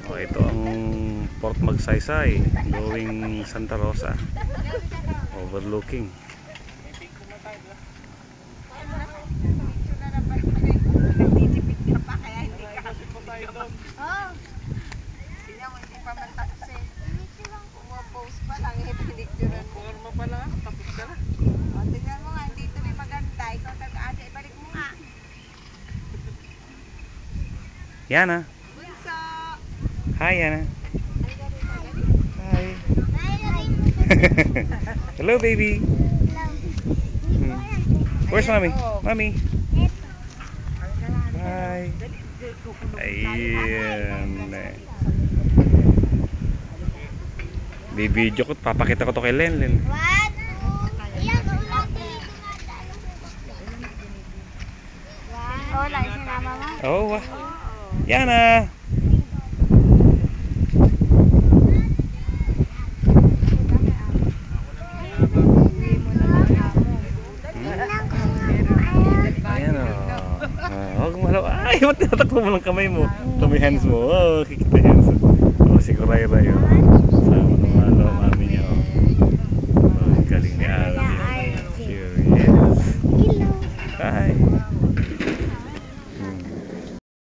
Oh, ito ang Port Magsaysay going Santa Rosa, overlooking. Post pa lang, pinicturean mo. Forma pa lang, tapos ka na. O, tingnan mo nga, dito may maganda. Ikaw tag-ate, ibalik mo nga. Yana. Bunso! Hi, Yana. Hi. Hello, baby. Where's mommy? Mommy. Hi. Ayan. Bibidyo ko, papakita ko to kay Lenlen. Wala, sinama mo? Oh, wow. Yana. Ayan o. Huwag mo halaw. Ay, ba't tinatakbo mo lang kamay mo? Tummy hands mo. Oh, kikita hands. Oh, si Kuray Ray. Sama naman.